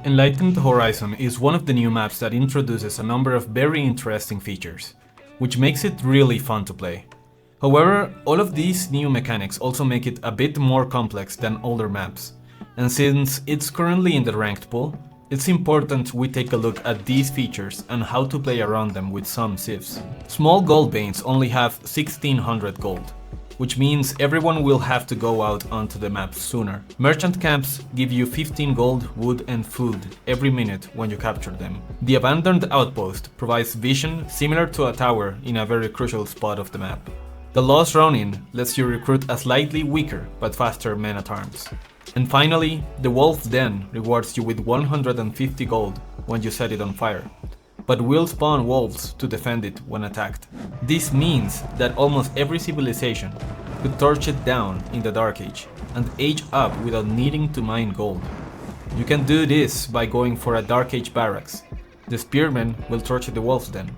Enlightened Horizon is one of the new maps that introduces a number of very interesting features, which makes it really fun to play. However, all of these new mechanics also make it a bit more complex than older maps, and since it's currently in the ranked pool, it's important we take a look at these features and how to play around them with some civs. Small gold veins only have 1600 gold, which means everyone will have to go out onto the map sooner. Merchant camps give you 15 gold, wood and food every minute when you capture them. The abandoned outpost provides vision similar to a tower in a very crucial spot of the map. The Lost Ronin lets you recruit a slightly weaker but faster men-at-arms. And finally, the Wolf's Den rewards you with 150 gold when you set it on fire, but will spawn wolves to defend it when attacked. This means that almost every civilization could torch it down in the Dark Age and age up without needing to mine gold. You can do this by going for a Dark Age barracks. The spearmen will torch the Wolf's Den,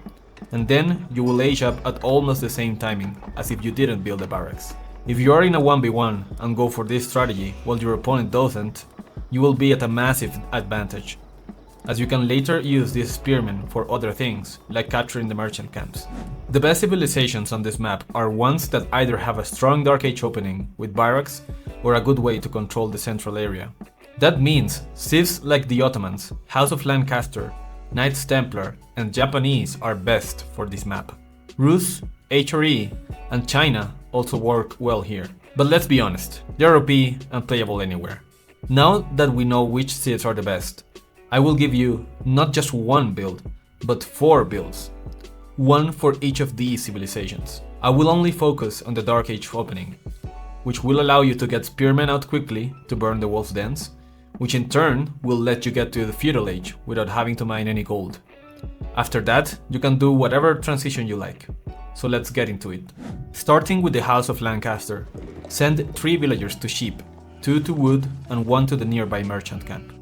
and then you will age up at almost the same timing as if you didn't build a barracks. If you are in a 1v1 and go for this strategy while your opponent doesn't, you will be at a massive advantage, as you can later use these spearmen for other things, like capturing the merchant camps. The best civilizations on this map are ones that either have a strong Dark Age opening with barracks or a good way to control the central area. That means civs like the Ottomans, House of Lancaster, Knights Templar and Japanese are best for this map. Rus, HRE and China also work well here. But let's be honest, they're OP and playable anywhere. Now that we know which civs are the best, I will give you not just one build, but 4 builds. One for each of these civilizations. I will only focus on the Dark Age opening, which will allow you to get spearmen out quickly to burn the wolf's dens, which in turn will let you get to the feudal age without having to mine any gold. After that, you can do whatever transition you like. So let's get into it. Starting with the House of Lancaster, send 3 villagers to sheep, 2 to wood and 1 to the nearby merchant camp.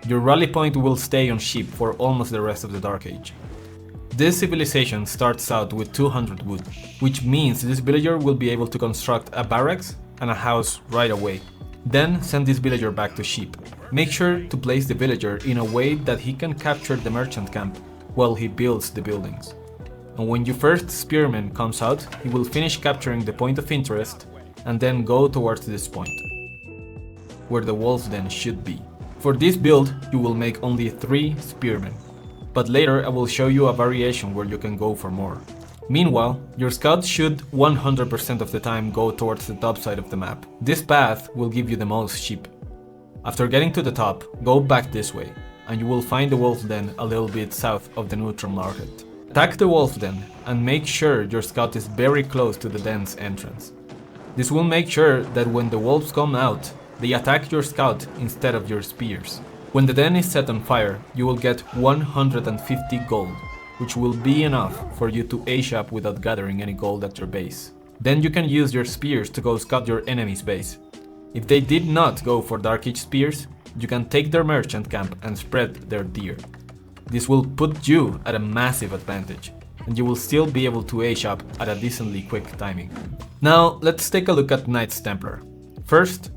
Your rally point will stay on sheep for almost the rest of the Dark Age. This civilization starts out with 200 wood, which means this villager will be able to construct a barracks and a house right away. Then send this villager back to sheep. Make sure to place the villager in a way that he can capture the merchant camp while he builds the buildings. And when your first spearman comes out, he will finish capturing the point of interest and then go towards this point, where the wolf's den should be. For this build, you will make only 3 spearmen, but later I will show you a variation where you can go for more. Meanwhile, your scouts should 100% of the time go towards the top side of the map. This path will give you the most sheep. After getting to the top, go back this way, and you will find the wolf's den a little bit south of the neutral market. Attack the wolf's den and make sure your scout is very close to the den's entrance. This will make sure that when the wolves come out, they attack your scout instead of your spears. When the den is set on fire, you will get 150 gold, which will be enough for you to age up without gathering any gold at your base. Then you can use your spears to go scout your enemy's base. If they did not go for Dark Age spears, you can take their merchant camp and spread their deer. This will put you at a massive advantage, and you will still be able to age up at a decently quick timing. Now let's take a look at Knights Templar. First,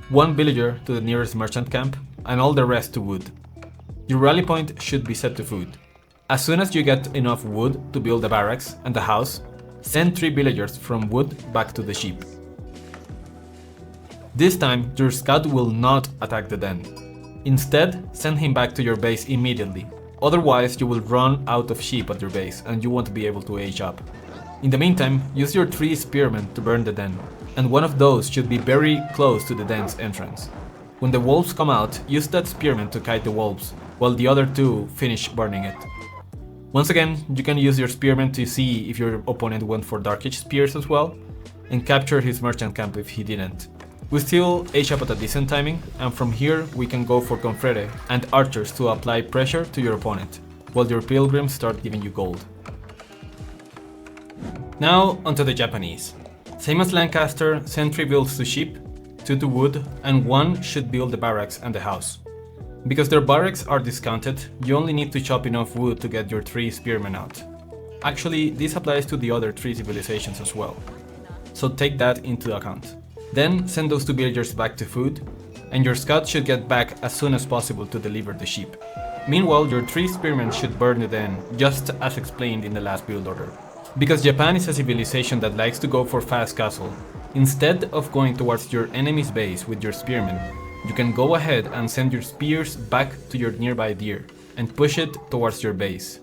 1 villager to the nearest merchant camp, and all the rest to wood. Your rally point should be set to food. As soon as you get enough wood to build a barracks and a house, send 3 villagers from wood back to the sheep. This time, your scout will not attack the den. Instead, send him back to your base immediately. Otherwise, you will run out of sheep at your base and you won't be able to age up. In the meantime, use your 3 spearmen to burn the den, and one of those should be very close to the den's entrance. When the wolves come out, use that spearman to kite the wolves, while the other 2 finish burning it. Once again, you can use your spearman to see if your opponent went for Dark Age spears as well, and capture his merchant camp if he didn't. We still age up at a decent timing, and from here we can go for confrere and archers to apply pressure to your opponent, while your pilgrims start giving you gold. Now onto the Japanese. Same as Lancaster, send 3 builds to sheep, 2 to wood, and 1 should build the barracks and the house. Because their barracks are discounted, you only need to chop enough wood to get your 3 spearmen out. Actually, this applies to the other 3 civilizations as well, so take that into account. Then send those 2 villagers back to food, and your scout should get back as soon as possible to deliver the ship. Meanwhile, your 3 spearmen should burn the den, just as explained in the last build order. Because Japan is a civilization that likes to go for fast castle, instead of going towards your enemy's base with your spearmen, you can go ahead and send your spears back to your nearby deer and push it towards your base.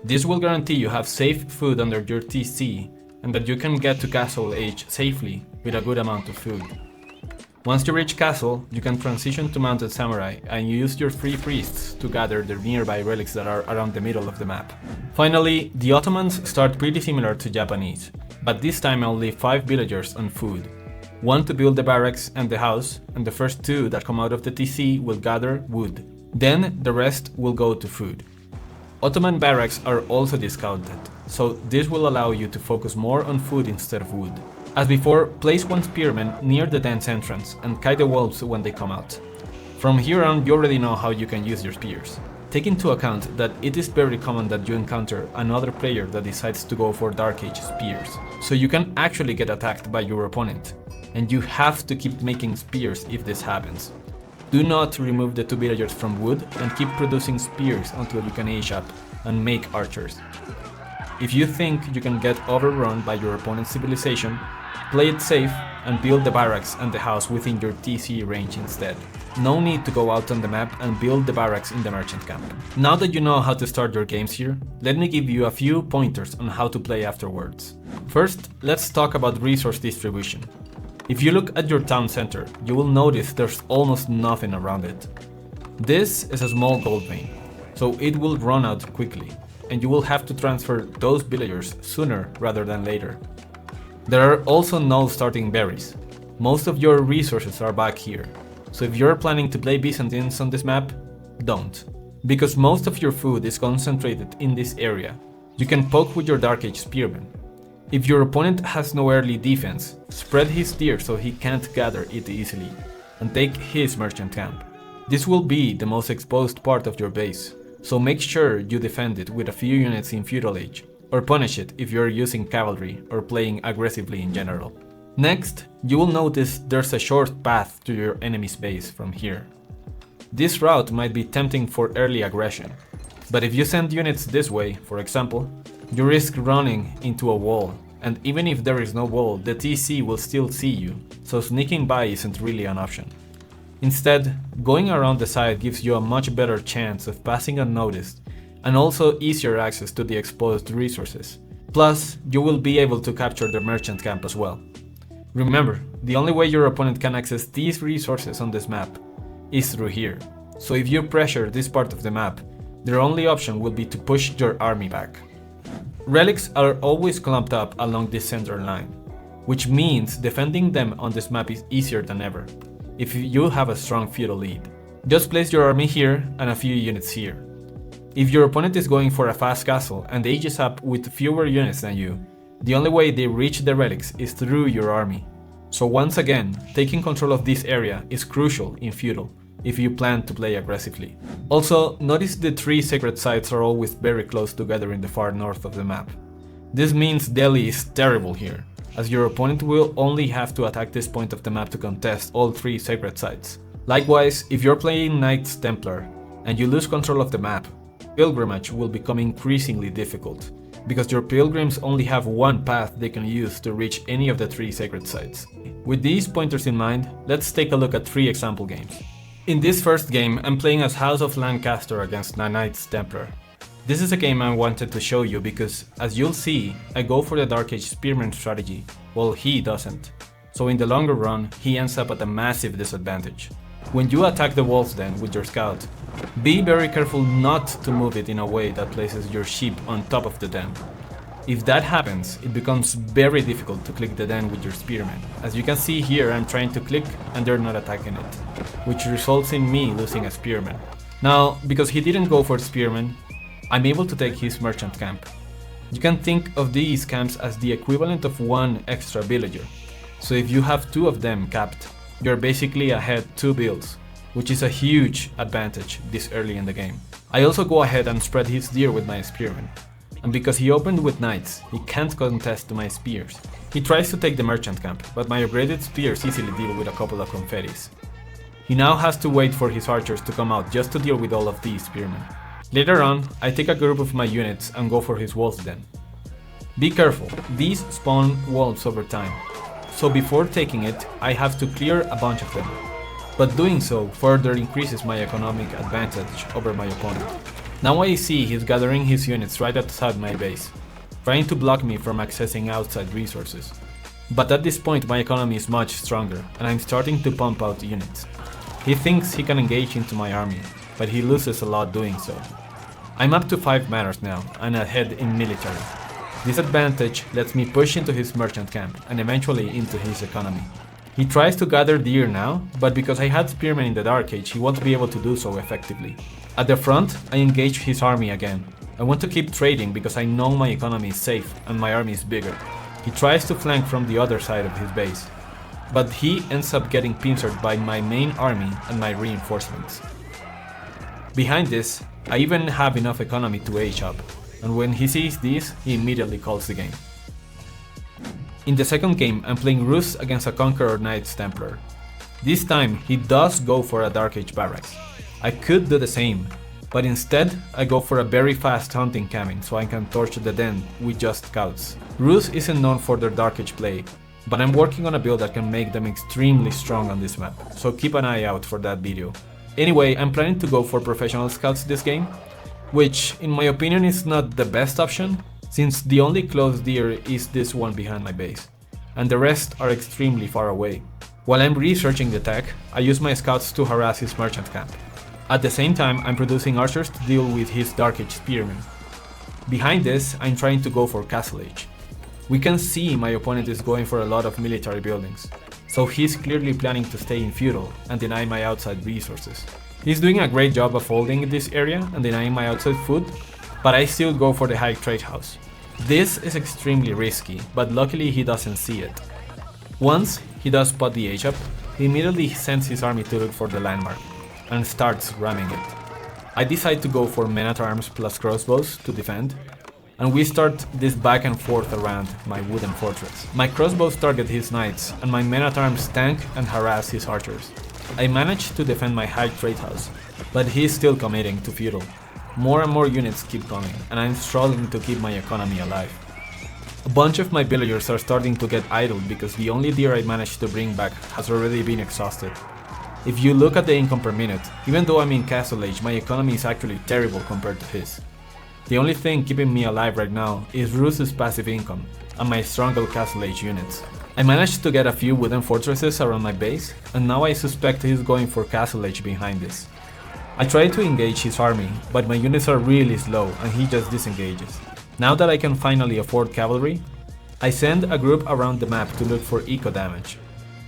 This will guarantee you have safe food under your TC and that you can get to Castle Age safely with a good amount of food. Once you reach Castle, you can transition to Mounted Samurai and use your 3 priests to gather the nearby relics that are around the middle of the map. Finally, the Ottomans start pretty similar to Japanese, but this time I'll leave 5 villagers on food. 1 to build the barracks and the house, and the first 2 that come out of the TC will gather wood. Then the rest will go to food. Ottoman barracks are also discounted, so this will allow you to focus more on food instead of wood. As before, place 1 spearman near the den's entrance and kite the wolves when they come out. From here on, you already know how you can use your spears. Take into account that it is very common that you encounter another player that decides to go for Dark Age spears, so you can actually get attacked by your opponent, and you have to keep making spears if this happens. Do not remove the 2 villagers from wood and keep producing spears until you can age up and make archers. If you think you can get overrun by your opponent's civilization, play it safe and build the barracks and the house within your TC range instead. No need to go out on the map and build the barracks in the merchant camp. Now that you know how to start your games here, let me give you a few pointers on how to play afterwards. First, let's talk about resource distribution. If you look at your town center, you will notice there's almost nothing around it. This is a small gold vein, so it will run out quickly, and you will have to transfer those villagers sooner rather than later. There are also no starting berries. Most of your resources are back here, so if you're planning to play Byzantines on this map, don't. Because most of your food is concentrated in this area, you can poke with your Dark Age spearmen. If your opponent has no early defense, spread his deer so he can't gather it easily, and take his merchant camp. This will be the most exposed part of your base, so make sure you defend it with a few units in Feudal Age, or punish it if you're using cavalry or playing aggressively in general. Next, you will notice there's a short path to your enemy's base from here. This route might be tempting for early aggression, but if you send units this way, for example, you risk running into a wall, and even if there is no wall, the TC will still see you, so sneaking by isn't really an option. Instead, going around the side gives you a much better chance of passing unnoticed, and also easier access to the exposed resources. Plus, you will be able to capture the merchant camp as well. Remember, the only way your opponent can access these resources on this map is through here, so if you pressure this part of the map, their only option will be to push your army back. Relics are always clumped up along this center line, which means defending them on this map is easier than ever, if you have a strong feudal lead. Just place your army here and a few units here. If your opponent is going for a fast castle and ages up with fewer units than you, the only way they reach the relics is through your army. So once again, taking control of this area is crucial in feudal, if you plan to play aggressively. Also, notice the 3 sacred sites are always very close together in the far north of the map. This means Delhi is terrible here, as your opponent will only have to attack this point of the map to contest all 3 sacred sites. Likewise, if you're playing Knights Templar and you lose control of the map, pilgrimage will become increasingly difficult, because your pilgrims only have one path they can use to reach any of the 3 sacred sites. With these pointers in mind, let's take a look at 3 example games. In this first game, I'm playing as House of Lancaster against Knights Templar. This is a game I wanted to show you because, as you'll see, I go for the Dark Age Spearman strategy, while he doesn't. So in the longer run, he ends up at a massive disadvantage. When you attack the walls then with your scout, be very careful not to move it in a way that places your sheep on top of the den. If that happens, it becomes very difficult to click the den with your spearmen. As you can see here, I'm trying to click and they're not attacking it, which results in me losing a spearman. Now, because he didn't go for spearmen, I'm able to take his merchant camp. You can think of these camps as the equivalent of 1 extra villager. So if you have 2 of them capped, you're basically ahead 2 builds, which is a huge advantage this early in the game. I also go ahead and spread his deer with my spearmen. And because he opened with knights, he can't contest my spears. He tries to take the merchant camp, but my upgraded spears easily deal with a couple of confettis. He now has to wait for his archers to come out just to deal with all of these spearmen. Later on, I take a group of my units and go for his wolves then. Be careful, these spawn wolves over time, so before taking it, I have to clear a bunch of them. But doing so further increases my economic advantage over my opponent. Now I see he's gathering his units right outside my base, trying to block me from accessing outside resources. But at this point my economy is much stronger, and I'm starting to pump out units. He thinks he can engage into my army, but he loses a lot doing so. I'm up to 5 manors now, and ahead in military. This advantage lets me push into his merchant camp, and eventually into his economy. He tries to gather deer now, but because I had spearmen in the Dark Age, he won't be able to do so effectively. At the front, I engage his army again. I want to keep trading because I know my economy is safe, and my army is bigger. He tries to flank from the other side of his base, but he ends up getting pincered by my main army and my reinforcements. Behind this, I even have enough economy to age up, and when he sees this, he immediately calls the game. In the second game, I'm playing Rus against a Conqueror Knights Templar. This time, he does go for a Dark Age barracks. I could do the same, but instead, I go for a very fast hunting cabin so I can torch the den with just scouts. Rus isn't known for their Dark Age play, but I'm working on a build that can make them extremely strong on this map, so keep an eye out for that video. Anyway, I'm planning to go for professional scouts this game, which in my opinion is not the best option, since the only close deer is this one behind my base, and the rest are extremely far away. While I'm researching the tech, I use my scouts to harass his merchant camp. At the same time, I'm producing archers to deal with his Dark Age spearmen. Behind this, I'm trying to go for Castle Age. We can see my opponent is going for a lot of military buildings, so he's clearly planning to stay in feudal and deny my outside resources. He's doing a great job of holding this area and denying my outside food, but I still go for the high trade house. This is extremely risky, but luckily he doesn't see it. Once he does spot the age up, he immediately sends his army to look for the landmark and starts ramming it. I decide to go for men-at-arms plus crossbows to defend, and we start this back and forth around my wooden fortress. My crossbows target his knights, and my men-at-arms tank and harass his archers. I manage to defend my high trade house, but he's still committing to feudal. More and more units keep coming, and I'm struggling to keep my economy alive. A bunch of my villagers are starting to get idle because the only deer I managed to bring back has already been exhausted. If you look at the income per minute, even though I'm in Castle Age, my economy is actually terrible compared to his. The only thing keeping me alive right now is Rus's passive income and my stronger Castle Age units. I managed to get a few wooden fortresses around my base, and now I suspect he's going for Castle Age behind this. I try to engage his army, but my units are really slow and he just disengages. Now that I can finally afford cavalry, I send a group around the map to look for eco damage.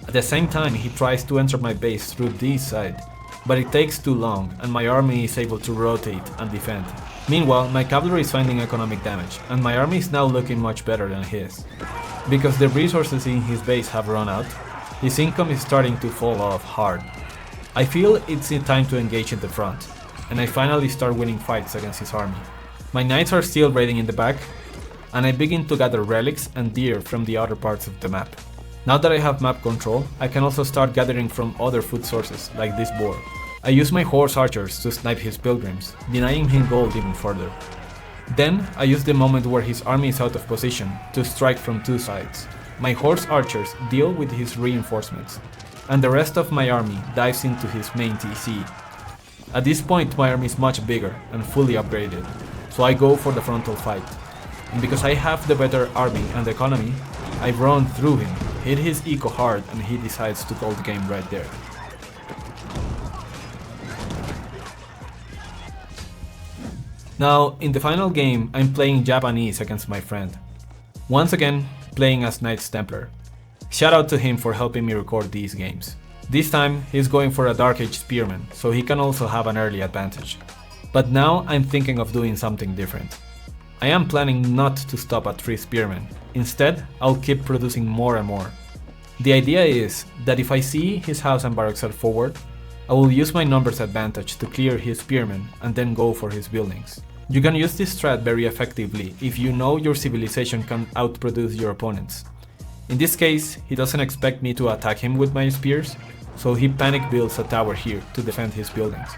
At the same time, he tries to enter my base through this side, but it takes too long and my army is able to rotate and defend. Meanwhile, my cavalry is finding economic damage, and my army is now looking much better than his. Because the resources in his base have run out, his income is starting to fall off hard. I feel it's time to engage in the front, and I finally start winning fights against his army. My knights are still raiding in the back, and I begin to gather relics and deer from the other parts of the map. Now that I have map control, I can also start gathering from other food sources, like this boar. I use my horse archers to snipe his pilgrims, denying him gold even further. Then, I use the moment where his army is out of position to strike from two sides. My horse archers deal with his reinforcements, and the rest of my army dives into his main TC. At this point, my army is much bigger and fully upgraded, so I go for the frontal fight. And because I have the better army and economy, I run through him, hit his eco hard, and he decides to call the game right there. Now, in the final game, I'm playing Japanese against my friend. Once again, playing as Knights Templar. Shout out to him for helping me record these games. This time, he's going for a Dark Age Spearman, so he can also have an early advantage. But now, I'm thinking of doing something different. I am planning not to stop at 3 Spearmen. Instead, I'll keep producing more and more. The idea is that if I see his house and barracks are forward, I will use my numbers advantage to clear his spearmen and then go for his buildings. You can use this strat very effectively if you know your civilization can outproduce your opponents. In this case, he doesn't expect me to attack him with my spears, so he panic builds a tower here to defend his buildings,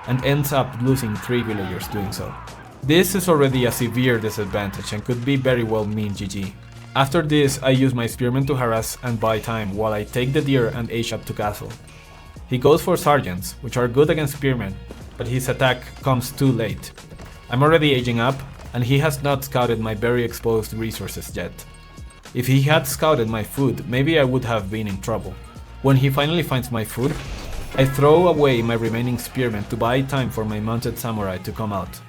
and ends up losing 3 villagers doing so. This is already a severe disadvantage and could be very well mean GG. After this, I use my spearmen to harass and buy time while I take the deer and age up to castle. He goes for sergeants, which are good against spearmen, but his attack comes too late. I'm already aging up, and he has not scouted my very exposed resources yet. If he had scouted my food, maybe I would have been in trouble. When he finally finds my food, I throw away my remaining spearmen to buy time for my mounted samurai to come out.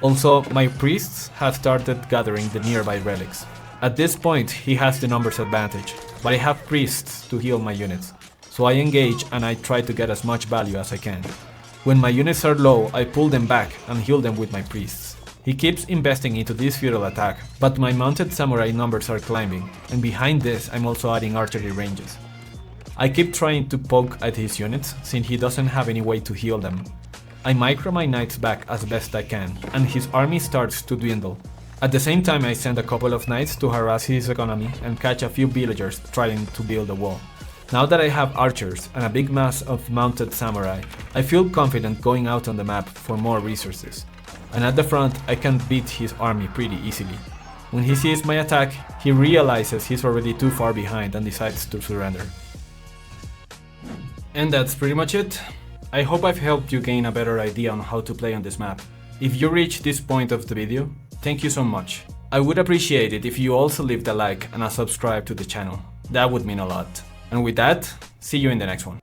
Also, my priests have started gathering the nearby relics. At this point, he has the numbers advantage, but I have priests to heal my units, so I engage and I try to get as much value as I can. When my units are low, I pull them back and heal them with my priests. He keeps investing into this feudal attack, but my mounted samurai numbers are climbing, and behind this I'm also adding archery ranges. I keep trying to poke at his units, since he doesn't have any way to heal them. I micro my knights back as best I can, and his army starts to dwindle. At the same time, I send a couple of knights to harass his economy and catch a few villagers trying to build a wall. Now that I have archers and a big mass of mounted samurai, I feel confident going out on the map for more resources. And at the front, I can beat his army pretty easily. When he sees my attack, he realizes he's already too far behind and decides to surrender. And that's pretty much it. I hope I've helped you gain a better idea on how to play on this map. If you reached this point of the video, thank you so much. I would appreciate it if you also leave a like and a subscribe to the channel. That would mean a lot. And with that, see you in the next one.